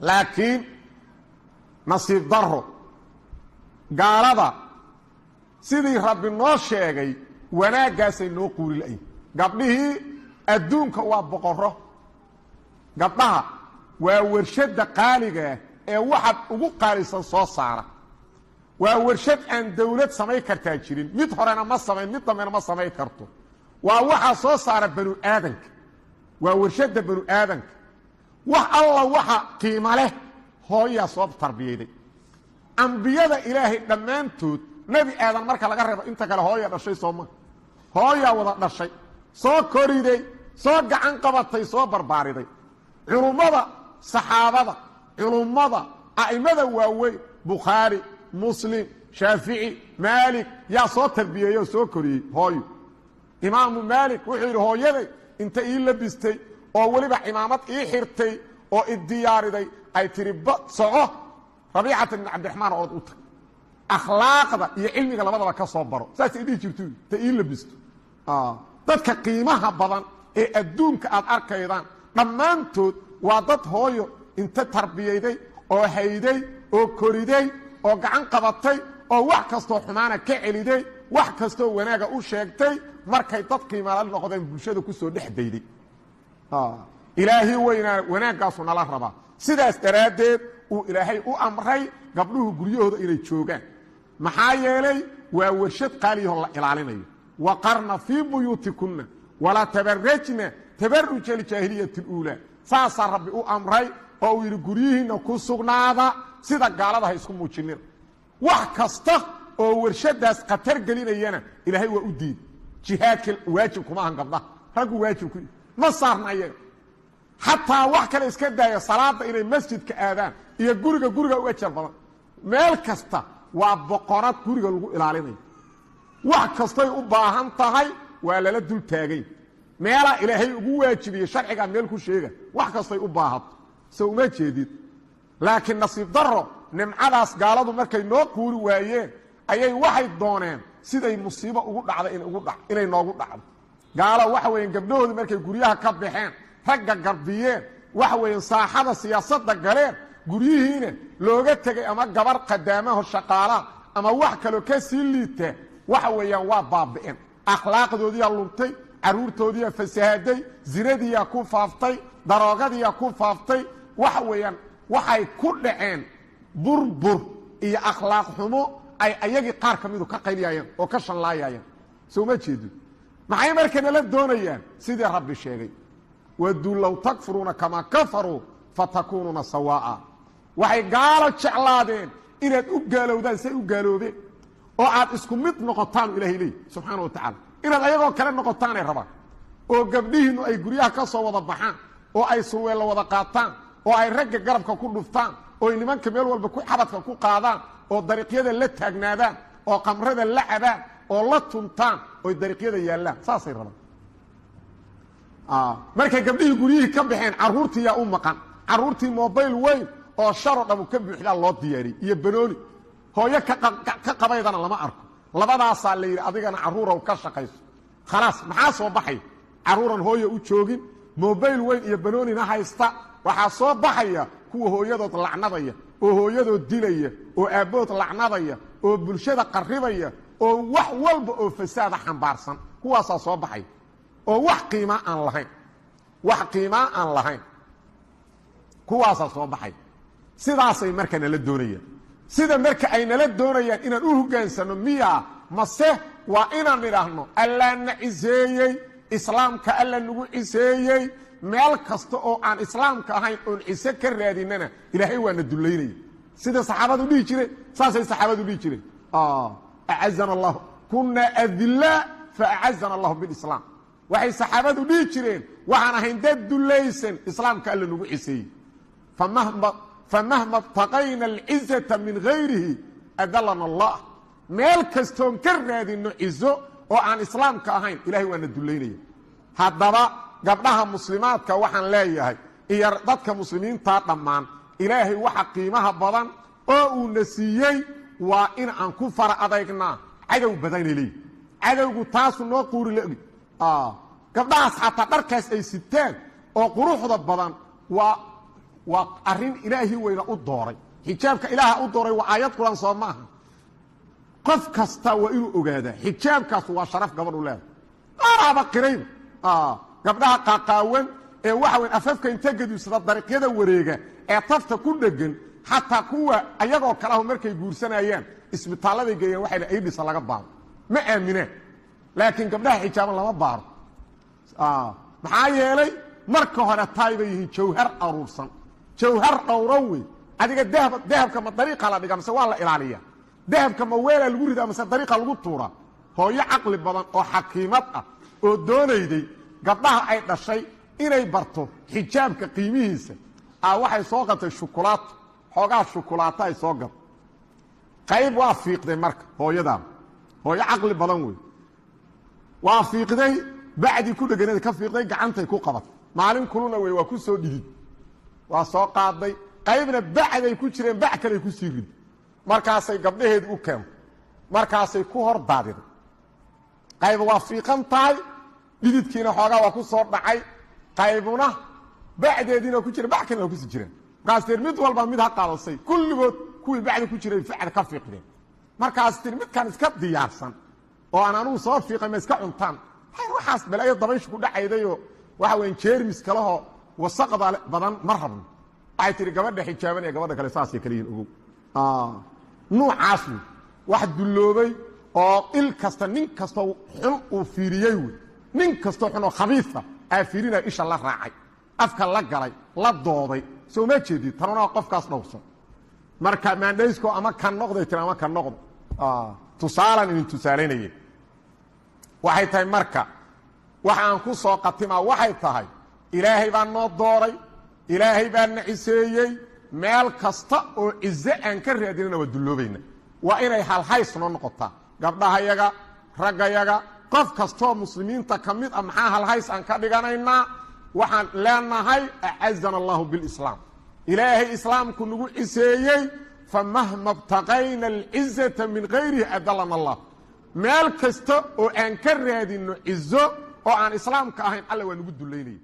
laakiin nasiib daro gaalada sidii rabbi noo sheegay wanaaggaasay noo quuri la'yihin gabdhihii adduunka waa boqorro gabdhaha waa warshadda qaaligaah ee waxaad ugu qaalisan soo saara waa warshad aan dawlad samayn kartaa jirin mid horena ma samayn mid dambena ma samayn karto waa waxaa soo saara banu aadanka waa warshadda banu aadanka wax alla waxa qiimo leh hooyaa soo tarbiyeyday ambiyada ilaahay dhammaantood nebi aadan marka laga reebo inta kale hooya dhashay sooma hooyaa wada dhashay soo koriday soo gacan qabatay soo barbaariday culummada saxaabada culummada a'imada waaweyn bukhaari muslim shaafici maalik yaa soo tarbiyeeyey oo soo koriyey hooyo imaamu maalik wuxuu yidhi hooyaday inta ii labistay oo weliba cimaamad ii xirtay oo idiyaariday ay tiri soco rabiicata ibn cabdiraxmaan ood u tag akhlaaqda iyo cilmiga labadaba ka soo baro saasay dhihi jirto ta ii labisto dadka qiimaha badan ee adduunka aad arkaydaan dhammaantood waa dad hooyo inta tarbiyeyday oo hayday oo koriday oo gacan qabatay oo wax kastoo xumaana ka celiday wax kastoo wanaaga u sheegtay markay dad qiimala noqdeen bulshada ku soo dhex dayday ilaahay weynaa wanaaggaasu nala rabaa sidaas daraaddeed uu ilaahay u amray gabdhuhu guryahooda inay joogaan maxaa yeelay waa warshad qaaliyahoo la ilaalinayo waqarna fii buyuutikunna walaa tabarajna tabaruja aljaahiliyati اluulaa saasaa rabbi u amray oo uu yidhi guryihiinna ku sugnaada sida gaalada ha isku muujinina wax kasta oo warshadaas khatar gelinayana ilaahay waa u diid jihaadka waajib kuma ahan gabdhaha raggu waajib ku ma saarna ayaga xataa wax kale iska daaya salaada inay masjidka aadaan iyo guriga u ajar badan meel kasta waa boqorad guriga lagu ilaalinayo wax kastay u baahan tahay waa lala dul taagay meelaa ilaahay ugu waajibiyey sharcigaa meel ku sheega wax kastay u baahato se uma jeedid laakiin nasiib daro nimcadaas gaaladu markay noo quuri waayeen ayay waxay dooneen siday musiibo ugu dhacda inay noogu dhacdo gaalo waxa weeyaan gabdhahoodii markay guryaha ka baxeen ragga garbiyeen waxa weeyaan saaxada siyaasadda galeen guryihiina looga tegay ama gabar qadaamaho shaqaala ama wax kaloo ka sii liita waxa weeyaan waa baabi'een akhlaaqdoodiyaa luntay caruurtoodiyaa fasahaaday zinadiyaa ku faaftay daroogadiyaa ku faaftay waxa weeyaan waxay ku dhaceen burbur iyo akhlaaq xumo ay ayagii qaar ka midu ka qayliyayeen oo ka shanlaayayeen soo ma jeedo maxay markana la doonayaan sidii rabbi sheegay waduu low takfuruuna kamaa kafaruu fatakuunuuna sawaa'a waxay gaalo jeclaadeen inaad u gaalowdaan say u gaaloobeen oo aad isku mid noqotaan ilaahay leey subxaana wa tacaala inaad ayagoo kale noqotaanay rabaan oo gabdhihiinnu ay guryaha ka soo wada baxaan oo ay surweella wada qaataan oo ay ragga garabka ku dhuftaan oo ay nimanka meel walba ku xabadka ku qaadaan oo dariiqyada la taagnaadaan oo qamrada la cabaan oo la tuntaan oo dariiqyada yaallaan saasay rabaan markay gabdhihii guryihii ka baxeen carruurtii yaa u maqan carruurtii mobayl weyn oo sharoo dhamu ka buuxdaa loo diyaariyey iyo banooni hooyo ka qabaydana lama arko labadaasaa la yidhi adigana carruurow ka shaqayso khalaas maxaa soo baxaya carruuran hooyo u joogin mobayl weyn iyo banoonina haysta waxaa soo baxaya kuwa hooyadood lacnadaya oo hooyadood dilaya oo aabbood lacnadaya oo bulshada qarribaya oo wax walba oo fasaada xambaarsan kuwaasaa soo baxaya oo wax qiimaa aan lahayn kuwaasaa soo baxay sidaasay marka nala doonayaan sida marka ay nala doonayaan inaan u hogaansano miyaa mase waa inaan idhaahno allaa na ciseeyey islaamka alla nagu ciseeyey meel kasta oo aan islaamka ahayn oon cise ka raadinana ilaahay waa na dullaynaya sida saxaabadu dhihi jireen saasay saxaabadu dhihi jireen acazana allahu kunaa adillaa fa acazana allahu bilislaam waxay saxaabadu dhihi jireen waxaan ahayn dad dullaysan islaamka alla nagu ciseeyey famahma btaqayna alcizata min hayrihi adallana allah meel kastoon ka raadinno cizo oo aan islaamka ahayn ilahay waa na dullaynaya haddaba gabdhaha muslimaadka waxaan leeyahay iyo dadka muslimiintaa dhammaan ilaahay waxa qiimaha badan oo uu na siiyey waa in aan ku fara adaygnaa cadow badanay leeyihi cadowgu taasu noo quuri laogi gabdhahaas xataa dharkaas ay sitaan oo quruxda badan waa وأرين إلهي وين أدوري حجابك إله أدوري وآيات قرآن صوماها قف كستا وإنه أجاده حجابك هو شرف قبل أولاد بقرين قبلها قاقاون وحوين أفافك إنتاجد يسرى الطريق يدا وريقة اعطفت كل دقن حتى كوا أيضا كلاه مركي جورسنا أيام اسم الطالب جاي واحد أيدي صلاة بعض ما آمنه لكن قبلها حجاب الله ما بعرف maxaa yeelay marka hore taayba yihiin jawhar aruursan jawhar qowrawi adiga dahabka ma dariiqa la dhigaa mise waa la ilaaliyaa dahabka ma weela lagu ridaa mise dariiqa lagu tuuraa hooyo caqli badan oo xakiimad ah oo doonayday gabdhaha ay dhashay inay barto xijaabka qiimihiisa waxay soo qatay shukulaato xoogaa shukulaato ay soo gad qayb waa fiiqday marka hooyadan hooyo caqli badan wey waa fiiqday بعد كل جنة كفي قضي عنته كوقبت معلم كلنا ويوكسو ديد وساقاضي قيبنا بعد يكون شرين بعد كله يكون سيرد مركاسي قبله هاد وكم مركاسي كهر دادر قيب وافقان تاي ديد كينا حاجة وكسر معي قيبنا بعد يدينا كل شرين بعد كله يكون سيرد مركاسي ميت والبا ميت هقالصي كل كل بعد كل شرين فعل كفي قضي مركاسي ميت كان سكت ديارسن وأنا نوصل في قميص كعنتان waxaas balay dabayshu ku dhacaydayo waxa weyn jeermis kalaho wasaqada badan marhaban ay tiri gabadha xijaaban ee gabadha kale saasay kaliin ugu nuucaas wax duloobay oo il kasta nin kasta xun uu fiiriyay nin kasta xun oo khabiisa ay fiirina isha la raacay afka la galay la dooday soo ma jeedid tanona qofkaas dhowrsan marka maandaysko ama kan noqday tir ama kan noqdo tusaalan in tusaalanayay waxay tahay marka waxaan ku soo qatimaa waxay tahay ilaahay baa noo dooray ilaahay baa naciseeyay meel kasta oo cize aan ka raadinayna waa duloobayna waa inay halhays noo noqotaa gabdhahayaga raggayaga qof kastoo muslimiinta ka mid ah maxaa halhays aan ka dhiganaynaa waxaan leenahay a'azzana allahu bilislaam ilaahay islaamku nagu ciseeyey famahma btaqayna alcizzata min ghayrihi adallana allah meel kasta oo aan ka raadino cizo oo aan islaamka ahayn alla waa nagu duleynay